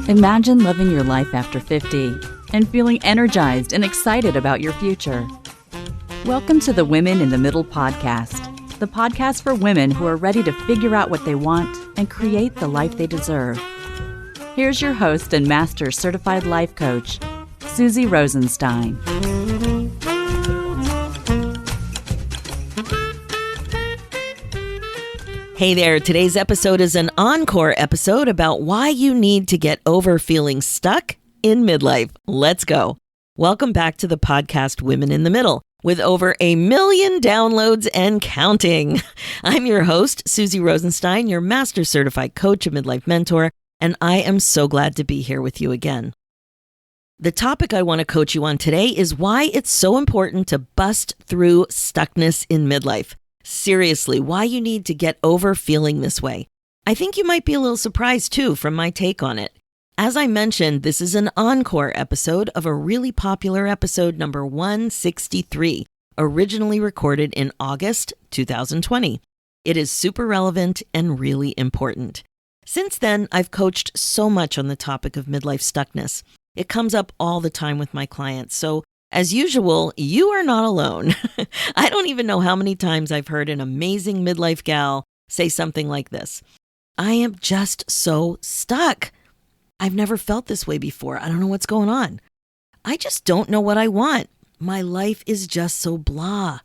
Imagine living your life after 50 and feeling energized and excited about your future. Welcome to the Women in the Middle podcast, the podcast for women who are ready to figure out what they want and create the life they deserve. Here's your host and Master Certified Life Coach, Susie Rosenstein. Hey there, today's episode is an Encore episode about why you need to get over feeling stuck in midlife. Let's go. Welcome back to the podcast Women in the Middle, with over 1 million downloads and counting. I'm your host, Susie Rosenstein, your Master Certified Coach and Midlife Mentor, and I am so glad to be here with you again. The topic I want to coach you on today is why it's so important to bust through stuckness in midlife. Seriously, why you need to get over feeling this way. I think you might be a little surprised too from my take on it. As I mentioned, this is an encore episode of a really popular episode number 163, originally recorded in August 2020. It is super relevant and really important. Since then, I've coached so much on the topic of midlife stuckness. It comes up all the time with my clients, so as usual, you are not alone. I don't even know how many times I've heard an amazing midlife gal say something like this. I am just so stuck. I've never felt this way before. I don't know what's going on. I just don't know what I want. My life is just so blah.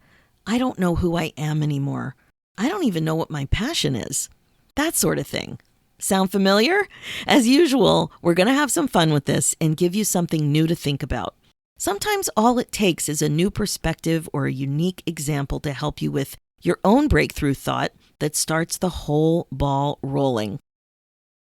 I don't know who I am anymore. I don't even know what my passion is. That sort of thing. Sound familiar? As usual, we're going to have some fun with this and give you something new to think about. Sometimes all it takes is a new perspective or a unique example to help you with your own breakthrough thought that starts the whole ball rolling.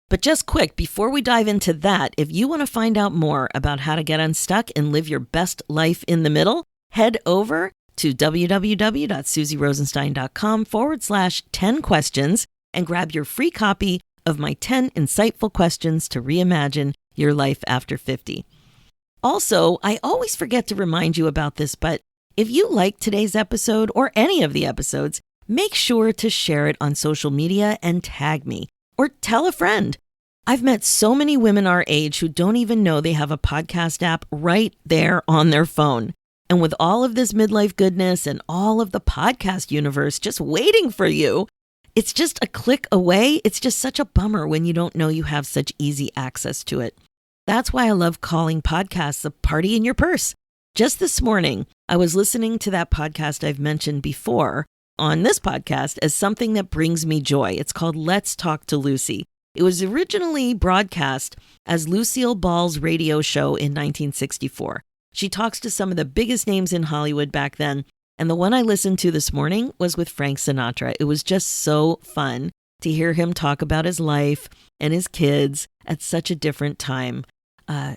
But just quick, before we dive into that, if you want to find out more about how to get unstuck and live your best life in the middle, head over to www.susierosenstein.com/10 questions and grab your free copy of my 10 insightful questions to reimagine your life after 50. Also, I always forget to remind you about this, but if you like today's episode or any of the episodes, make sure to share it on social media and tag me or tell a friend. I've met so many women our age who don't even know they have a podcast app right there on their phone. And with all of this midlife goodness and all of the podcast universe just waiting for you, it's just a click away. It's just such a bummer when you don't know you have such easy access to it. That's why I love calling podcasts a party in your purse. Just this morning, I was listening to that podcast I've mentioned before on this podcast as something that brings me joy. It's called Let's Talk to Lucy. It was originally broadcast as Lucille Ball's radio show in 1964. She talks to some of the biggest names in Hollywood back then, and the one I listened to this morning was with Frank Sinatra. It was just so fun to hear him talk about his life and his kids at such a different time.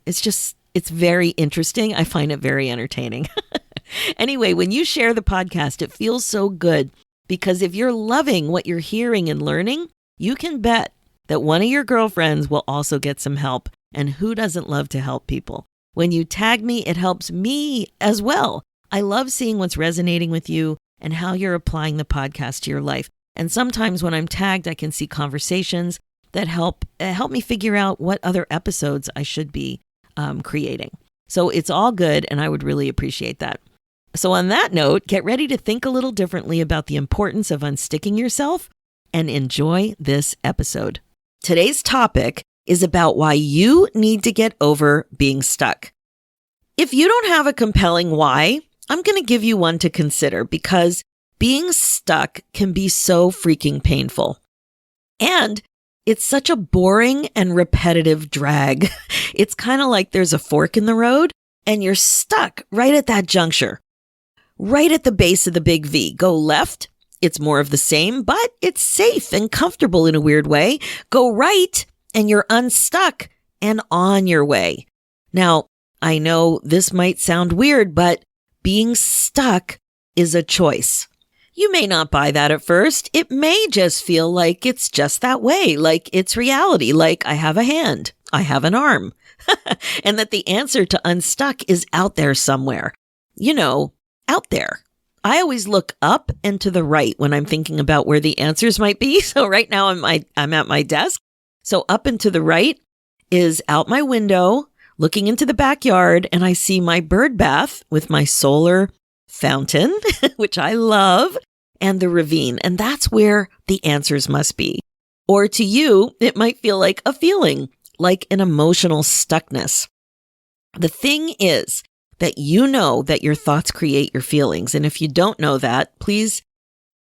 It's very interesting. I find it very entertaining. Anyway, when you share the podcast, it feels so good because if you're loving what you're hearing and learning, you can bet that one of your girlfriends will also get some help. And who doesn't love to help people? When you tag me, it helps me as well. I love seeing what's resonating with you and how you're applying the podcast to your life. And sometimes when I'm tagged, I can see conversations that help me figure out what other episodes I should be creating. So it's all good, and I would really appreciate that. So on that note, get ready to think a little differently about the importance of unsticking yourself and enjoy this episode. Today's topic is about why you need to get over being stuck. If you don't have a compelling why, I'm going to give you one to consider because being stuck can be so freaking painful. And it's such a boring and repetitive drag. It's kind of like there's a fork in the road and you're stuck right at that juncture, right at the base of the big V. Go left, it's more of the same, but it's safe and comfortable in a weird way. Go right and you're unstuck and on your way. Now, I know this might sound weird, but being stuck is a choice. You may not buy that at first. It may just feel like it's just that way, like it's reality, like I have a hand, I have an arm, and that the answer to unstuck is out there somewhere. You know, out there. I always look up and to the right when I'm thinking about where the answers might be. So right now I'm at my desk. So up and to the right is out my window, looking into the backyard, and I see my bird bath with my solar fountain, which I love, and the ravine. And that's where the answers must be. Or to you, it might feel like a feeling, like an emotional stuckness. The thing is that you know that your thoughts create your feelings. And if you don't know that, please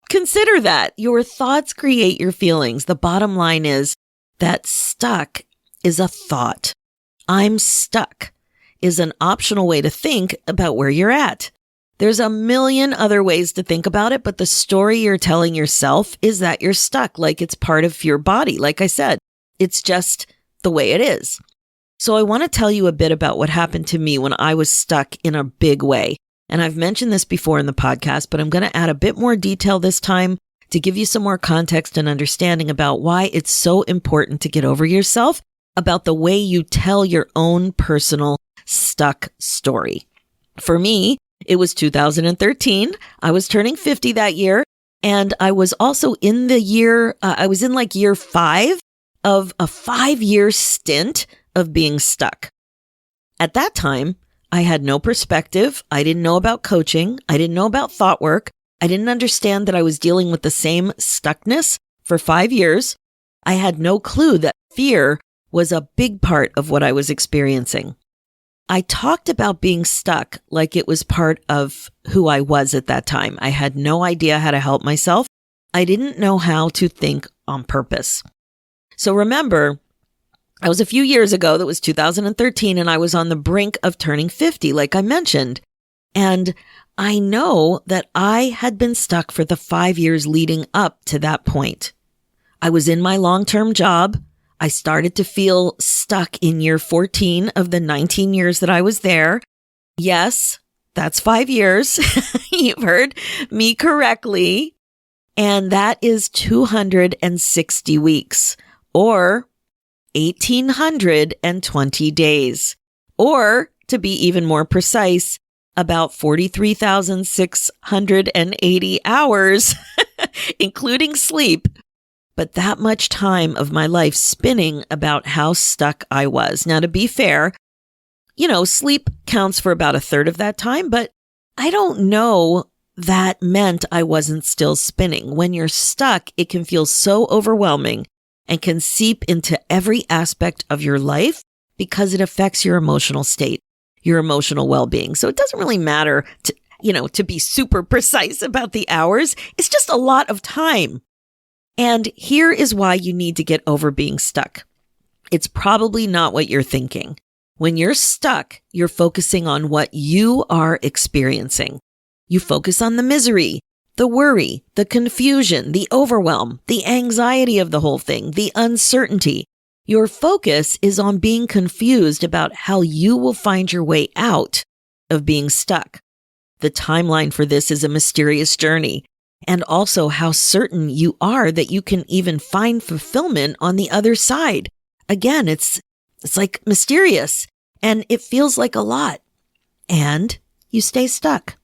consider that. Your thoughts create your feelings. The bottom line is that stuck is a thought. I'm stuck is an optional way to think about where you're at. There's a million other ways to think about it, but the story you're telling yourself is that you're stuck, like it's part of your body. Like I said, it's just the way it is. So I want to tell you a bit about what happened to me when I was stuck in a big way. And I've mentioned this before in the podcast, but I'm going to add a bit more detail this time to give you some more context and understanding about why it's so important to get over yourself, about the way you tell your own personal stuck story. For me, it was 2013. I was turning 50 that year. And I was also in the year, I was in like year 5 of a 5-year stint of being stuck. At that time, I had no perspective. I didn't know about coaching. I didn't know about thought work. I didn't understand that I was dealing with the same stuckness for 5 years. I had no clue that fear was a big part of what I was experiencing. I talked about being stuck like it was part of who I was at that time. I had no idea how to help myself. I didn't know how to think on purpose. So remember, I was a few years ago, that was 2013, and I was on the brink of turning 50, like I mentioned. And I know that I had been stuck for the 5 years leading up to that point. I was in my long-term job. I started to feel stuck in year 14 of the 19 years that I was there. Yes, that's 5 years. You've heard me correctly. And that is 260 weeks, or 1,820 days, or to be even more precise, about 43,680 hours, including sleep. But that much time of my life spinning about how stuck I was. Now, to be fair, sleep counts for about a third of that time, but I don't know that meant I wasn't still spinning. When you're stuck, it can feel so overwhelming and can seep into every aspect of your life because it affects your emotional state, your emotional well-being. So it doesn't really matter to be super precise about the hours. It's just a lot of time. And here is why you need to get over being stuck. It's probably not what you're thinking. When you're stuck, you're focusing on what you are experiencing. You focus on the misery, the worry, the confusion, the overwhelm, the anxiety of the whole thing, the uncertainty. Your focus is on being confused about how you will find your way out of being stuck. The timeline for this is a mysterious journey. And also how certain you are that you can even find fulfillment on the other side. Again, it's like mysterious and it feels like a lot. And you stay stuck.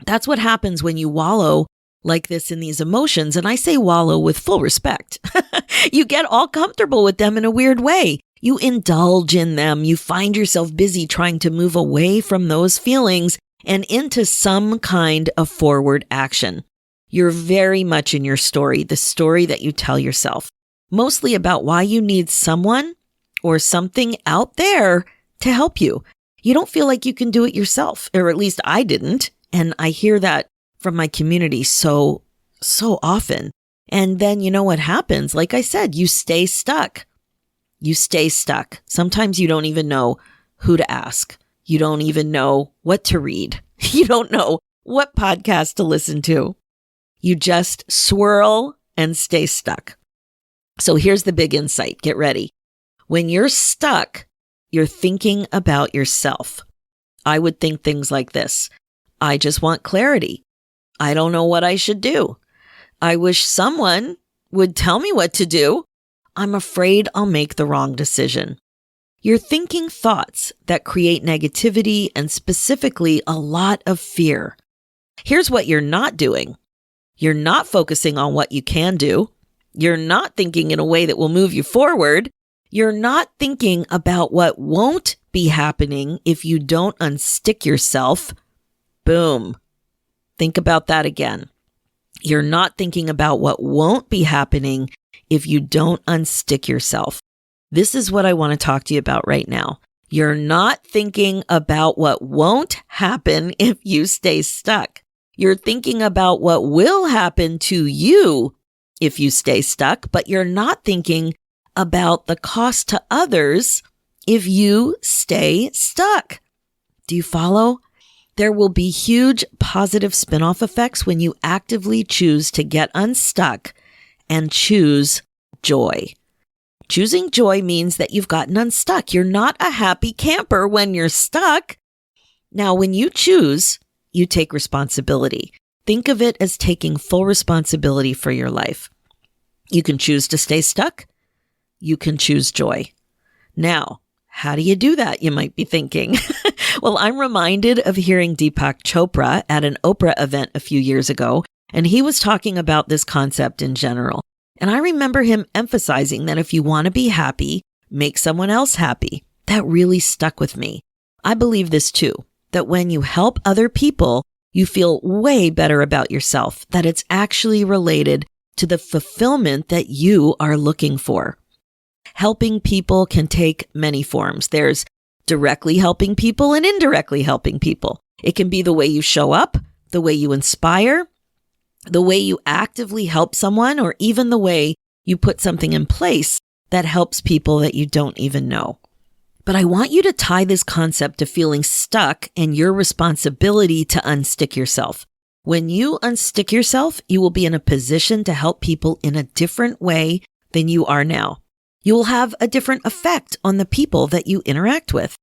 That's what happens when you wallow like this in these emotions. And I say wallow with full respect. You get all comfortable with them in a weird way. You indulge in them. You find yourself busy trying to move away from those feelings and into some kind of forward action. You're very much in your story, the story that you tell yourself, mostly about why you need someone or something out there to help you. You don't feel like you can do it yourself, or at least I didn't. And I hear that from my community so often. And then you know what happens? Like I said, you stay stuck. You stay stuck. Sometimes you don't even know who to ask. You don't even know what to read. You don't know what podcast to listen to. You just swirl and stay stuck. So here's the big insight. Get ready. When you're stuck, you're thinking about yourself. I would think things like this. I just want clarity. I don't know what I should do. I wish someone would tell me what to do. I'm afraid I'll make the wrong decision. You're thinking thoughts that create negativity and specifically a lot of fear. Here's what you're not doing. You're not focusing on what you can do. You're not thinking in a way that will move you forward. You're not thinking about what won't be happening if you don't unstick yourself. Boom. Think about that again. You're not thinking about what won't be happening if you don't unstick yourself. This is what I want to talk to you about right now. You're not thinking about what won't happen if you stay stuck. You're thinking about what will happen to you if you stay stuck, but you're not thinking about the cost to others if you stay stuck. Do you follow? There will be huge positive spin-off effects when you actively choose to get unstuck and choose joy. Choosing joy means that you've gotten unstuck. You're not a happy camper when you're stuck. Now, when you choose, you take responsibility. Think of it as taking full responsibility for your life. You can choose to stay stuck. You can choose joy. Now, how do you do that? You might be thinking. Well, I'm reminded of hearing Deepak Chopra at an Oprah event a few years ago, and he was talking about this concept in general. And I remember him emphasizing that if you want to be happy, make someone else happy. That really stuck with me. I believe this too, that when you help other people, you feel way better about yourself, that it's actually related to the fulfillment that you are looking for. Helping people can take many forms. There's directly helping people and indirectly helping people. It can be the way you show up, the way you inspire, the way you actively help someone, or even the way you put something in place that helps people that you don't even know. But I want you to tie this concept to feeling stuck and your responsibility to unstick yourself. When you unstick yourself, you will be in a position to help people in a different way than you are now. You will have a different effect on the people that you interact with.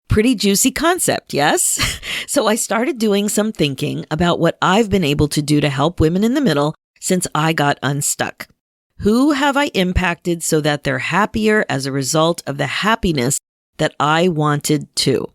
Pretty juicy concept, yes? So I started doing some thinking about what I've been able to do to help women in the middle since I got unstuck. Who have I impacted so that they're happier as a result of the happiness that I wanted to?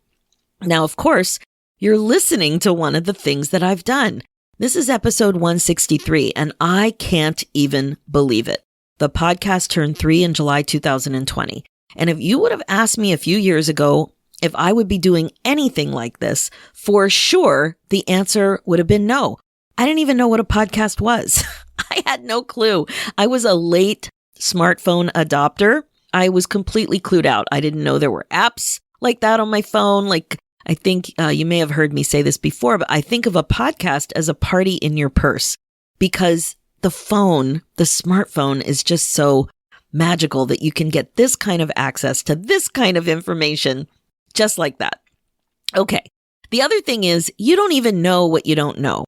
Now, of course, you're listening to one of the things that I've done. This is episode 163, and I can't even believe it. The podcast turned 3 in July 2020. And if you would have asked me a few years ago if I would be doing anything like this, for sure, the answer would have been no. I didn't even know what a podcast was. I had no clue. I was a late smartphone adopter. I was completely clued out. I didn't know there were apps like that on my phone. Like, I think you may have heard me say this before, but I think of a podcast as a party in your purse because the phone, the smartphone is just so magical that you can get this kind of access to this kind of information just like that. Okay. The other thing is you don't even know what you don't know.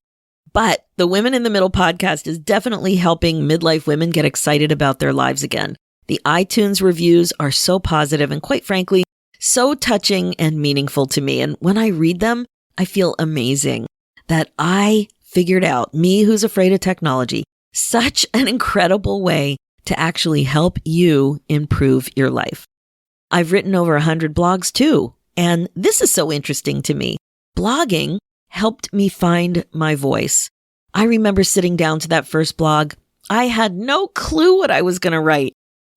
But the Women in the Middle podcast is definitely helping midlife women get excited about their lives again. The iTunes reviews are so positive and quite frankly, so touching and meaningful to me. And when I read them, I feel amazing that I figured out, me who's afraid of technology, such an incredible way to actually help you improve your life. I've written over 100 blogs too, and this is so interesting to me. Blogging helped me find my voice. I remember sitting down to that first blog. I had no clue what I was going to write.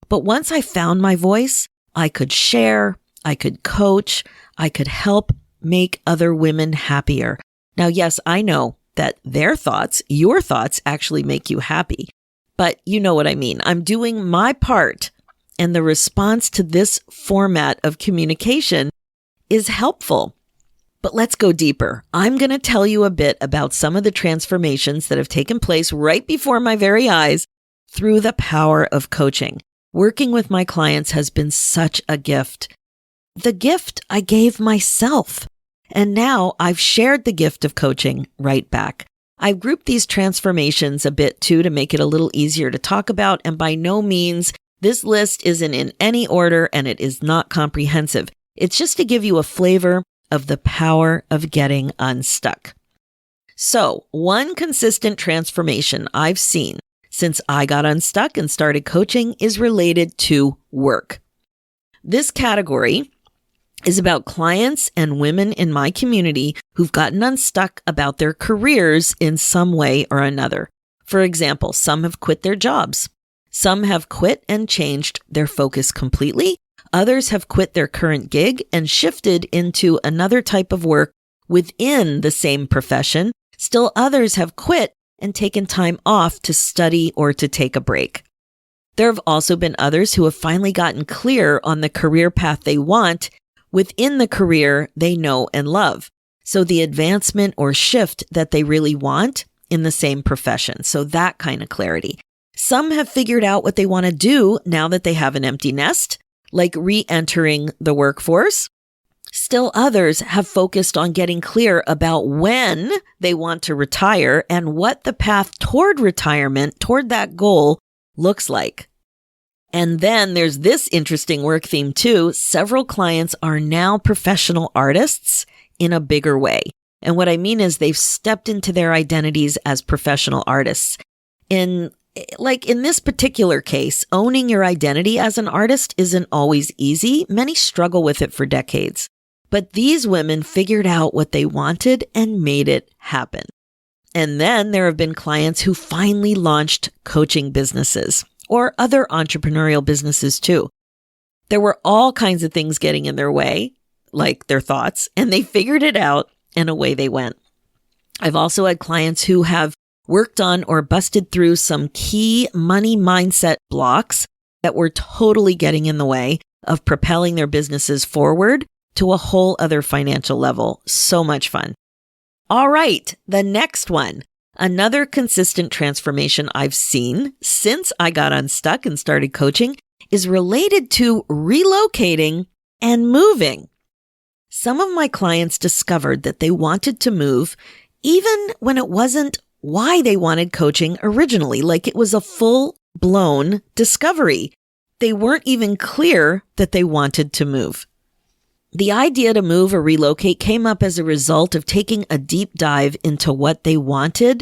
But once I found my voice, I could share, I could coach, I could help make other women happier. Now, yes, I know that their thoughts, your thoughts actually make you happy. But you know what I mean. I'm doing my part, and the response to this format of communication is helpful. But let's go deeper. I'm going to tell you a bit about some of the transformations that have taken place right before my very eyes through the power of coaching. Working with my clients has been such a gift. The gift I gave myself. And now I've shared the gift of coaching right back. I've grouped these transformations a bit too to make it a little easier to talk about. And by no means, this list isn't in any order and it is not comprehensive. It's just to give you a flavor of the power of getting unstuck. So, one consistent transformation I've seen since I got unstuck and started coaching is related to work. This category is about clients and women in my community who've gotten unstuck about their careers in some way or another. For example, some have quit their jobs. Some have quit and changed their focus completely. Others have quit their current gig and shifted into another type of work within the same profession. Still others have quit and taken time off to study or to take a break. There have also been others who have finally gotten clear on the career path they want within the career they know and love. So the advancement or shift that they really want in the same profession. So that kind of clarity. Some have figured out what they want to do now that they have an empty nest, like re-entering the workforce. Still others have focused on getting clear about when they want to retire and what the path toward retirement, toward that goal, looks like. And then there's this interesting work theme too. Several clients are now professional artists in a bigger way. And what I mean is they've stepped into their identities as professional artists. In this particular case, owning your identity as an artist isn't always easy. Many struggle with it for decades. But these women figured out what they wanted and made it happen. And then there have been clients who finally launched coaching businesses or other entrepreneurial businesses too. There were all kinds of things getting in their way, like their thoughts, and they figured it out and away they went. I've also had clients who have worked on or busted through some key money mindset blocks that were totally getting in the way of propelling their businesses forward to a whole other financial level. So much fun. All right, the next one. Another consistent transformation I've seen since I got unstuck and started coaching is related to relocating and moving. Some of my clients discovered that they wanted to move even when it wasn't why they wanted coaching originally, like it was a full-blown discovery. They weren't even clear that they wanted to move. The idea to move or relocate came up as a result of taking a deep dive into what they wanted,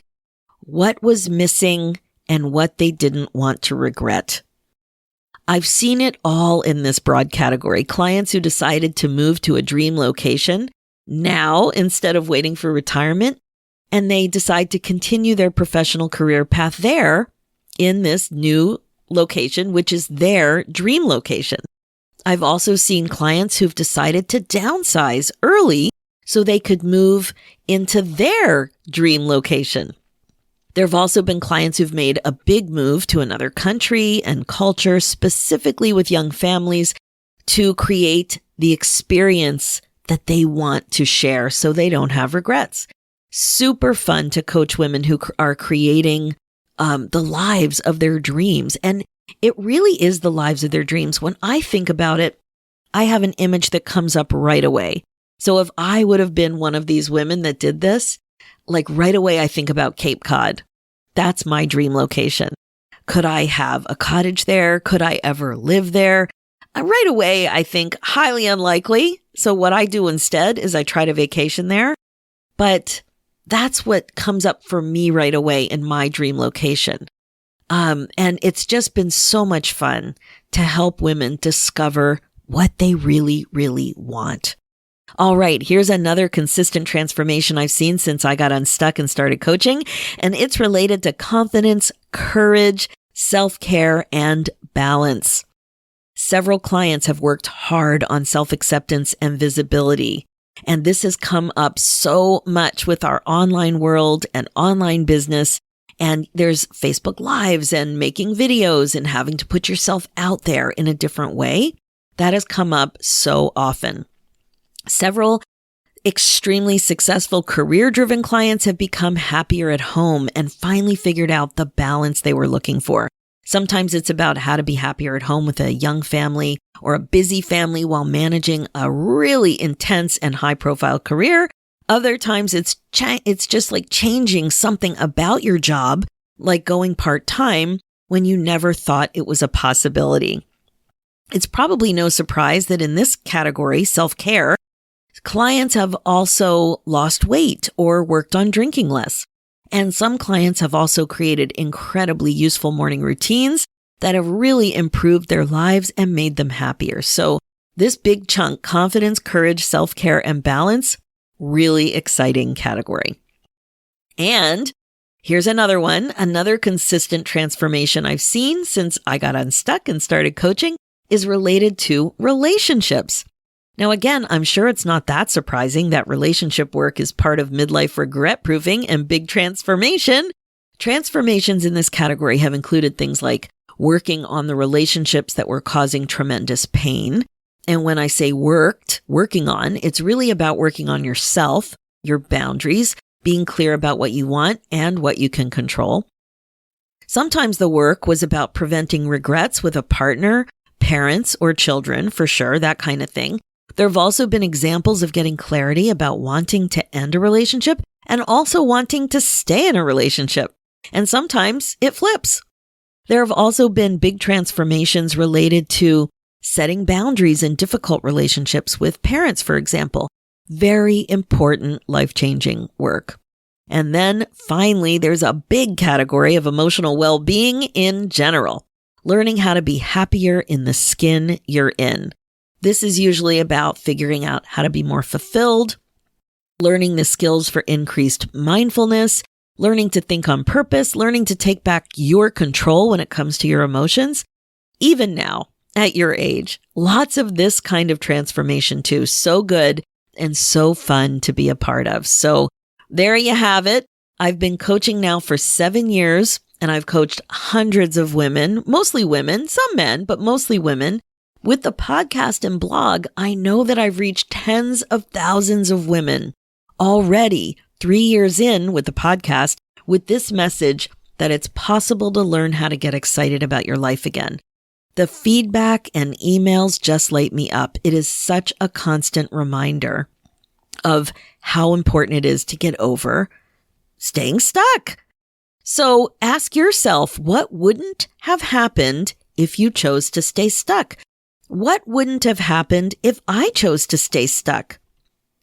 what was missing, and what they didn't want to regret. I've seen it all in this broad category. Clients who decided to move to a dream location now instead of waiting for retirement, and they decide to continue their professional career path there in this new location, which is their dream location. I've also seen clients who've decided to downsize early so they could move into their dream location. There have also been clients who've made a big move to another country and culture, specifically with young families, to create the experience that they want to share so they don't have regrets. Super fun to coach women who are creating the lives of their dreams. And it really is the lives of their dreams. When I think about it, I have an image that comes up right away. So if I would have been one of these women that did this, like right away, I think about Cape Cod. That's my dream location. Could I have a cottage there? Could I ever live there? Right away, I think highly unlikely. So what I do instead is I try to vacation there. But that's what comes up for me right away in my dream location. And it's just been so much fun to help women discover what they really, really want. All right, here's another consistent transformation I've seen since I got unstuck and started coaching, and it's related to confidence, courage, self-care, and balance. Several clients have worked hard on self-acceptance and visibility, and this has come up so much with our online world and online business. And there's Facebook Lives and making videos and having to put yourself out there in a different way. That has come up so often. Several extremely successful career-driven clients have become happier at home and finally figured out the balance they were looking for. Sometimes it's about how to be happier at home with a young family or a busy family while managing a really intense and high-profile career. Other times it's just like changing something about your job, like going part-time when you never thought it was a possibility. It's probably no surprise that in this category, self-care, clients have also lost weight or worked on drinking less. And some clients have also created incredibly useful morning routines that have really improved their lives and made them happier. So This big chunk, confidence, courage, self-care, and balance, really exciting category. And here's another one, another consistent transformation I've seen since I got unstuck and started coaching is related to relationships. Now, again, I'm sure it's not that surprising that relationship work is part of midlife regret proofing and big transformation. Transformations in this category have included things like working on the relationships that were causing tremendous pain. And when I say working on, it's really about working on yourself, your boundaries, being clear about what you want and what you can control. Sometimes the work was about preventing regrets with a partner, parents, or children, for sure, that kind of thing. There have also been examples of getting clarity about wanting to end a relationship and also wanting to stay in a relationship. And sometimes it flips. There have also been big transformations related to setting boundaries in difficult relationships with parents, for example. Very important life-changing work. And then finally, there's a big category of emotional well-being in general. Learning how to be happier in the skin you're in. This is usually about figuring out how to be more fulfilled, learning the skills for increased mindfulness, learning to think on purpose, learning to take back your control when it comes to your emotions. Even now, at your age, lots of this kind of transformation too. So good and so fun to be a part of. So there you have it. I've been coaching now for 7 years, and I've coached hundreds of women, mostly women, some men, but mostly women. With the podcast and blog, I know that I've reached tens of thousands of women already 3 years in with the podcast with this message that it's possible to learn how to get excited about your life again. The feedback and emails just light me up. It is such a constant reminder of how important it is to get over staying stuck. So ask yourself, what wouldn't have happened if you chose to stay stuck? What wouldn't have happened if I chose to stay stuck?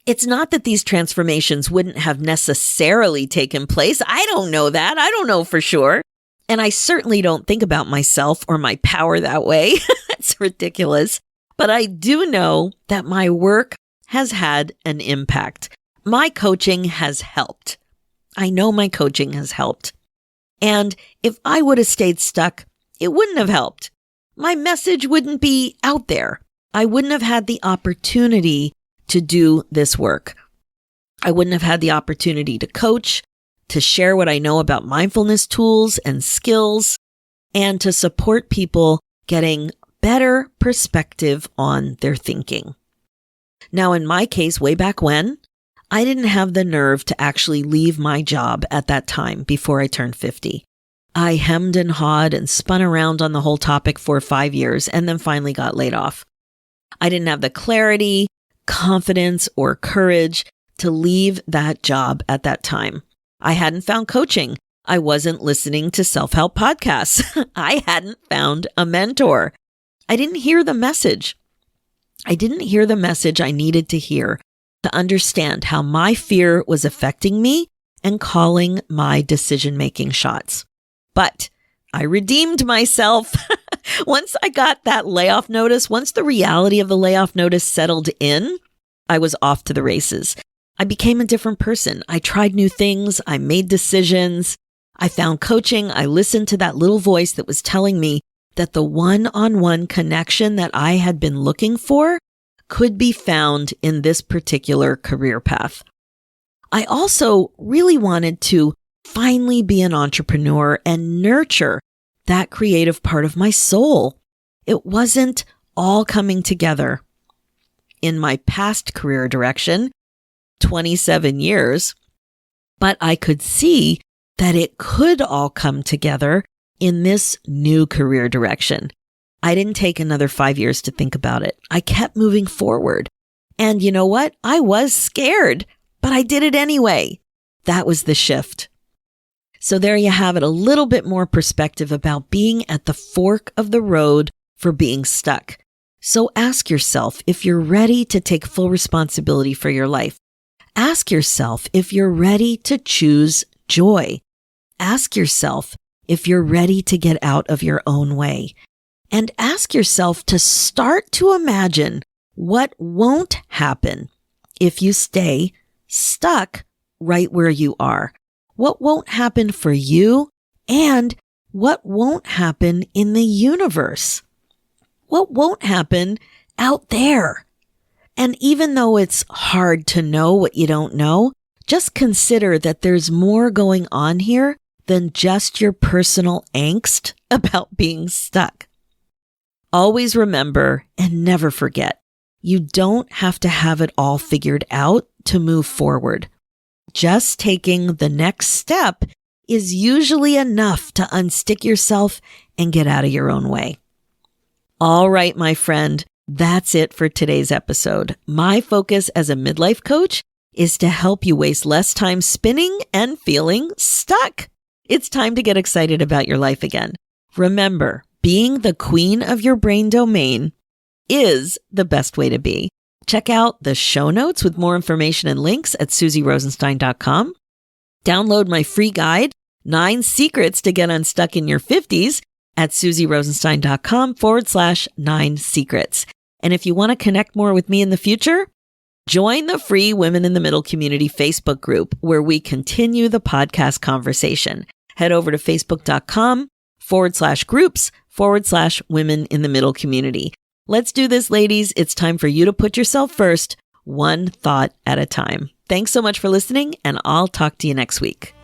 It's not that these transformations wouldn't have necessarily taken place. I don't know that. I don't know for sure. And I certainly don't think about myself or my power that way. It's ridiculous. But I do know that my work has had an impact. My coaching has helped. I know my coaching has helped. And if I would have stayed stuck, it wouldn't have helped. My message wouldn't be out there. I wouldn't have had the opportunity to do this work. I wouldn't have had the opportunity to coach, to share what I know about mindfulness tools and skills, and to support people getting better perspective on their thinking. Now, in my case, way back when, I didn't have the nerve to actually leave my job at that time before I turned 50. I hemmed and hawed and spun around on the whole topic for 5 years and then finally got laid off. I didn't have the clarity, confidence, or courage to leave that job at that time. I hadn't found coaching. I wasn't listening to self-help podcasts. I hadn't found a mentor. I didn't hear the message. I didn't hear the message I needed to hear to understand how my fear was affecting me and calling my decision-making shots. But I redeemed myself. Once I got that layoff notice, once the reality of the layoff notice settled in, I was off to the races. I became a different person. I tried new things. I made decisions. I found coaching. I listened to that little voice that was telling me that the one-on-one connection that I had been looking for could be found in this particular career path. I also really wanted to finally be an entrepreneur and nurture that creative part of my soul. It wasn't all coming together in my past career direction, 27 years, but I could see that it could all come together in this new career direction. I didn't take another 5 years to think about it. I kept moving forward. And you know what? I was scared, but I did it anyway. That was the shift. So there you have it, a little bit more perspective about being at the fork of the road for being stuck. So ask yourself if you're ready to take full responsibility for your life. Ask yourself if you're ready to choose joy. Ask yourself if you're ready to get out of your own way. And ask yourself to start to imagine what won't happen if you stay stuck right where you are. What won't happen for you and what won't happen in the universe. What won't happen out there. And even though it's hard to know what you don't know, just consider that there's more going on here than just your personal angst about being stuck. Always remember and never forget, you don't have to have it all figured out to move forward. Just taking the next step is usually enough to unstick yourself and get out of your own way. All right, my friend, that's it for today's episode. My focus as a midlife coach is to help you waste less time spinning and feeling stuck. It's time to get excited about your life again. Remember, being the queen of your brain domain is the best way to be. Check out the show notes with more information and links at SusieRosenstein.com. Download my free guide, 9 Secrets to Get Unstuck in Your 50s at SusieRosenstein.com/9 secrets. And if you want to connect more with me in the future, join the free Women in the Middle community Facebook group where we continue the podcast conversation. Head over to Facebook.com/groups/Women in the Middle community. Let's do this, ladies. It's time for you to put yourself first, one thought at a time. Thanks so much for listening, and I'll talk to you next week.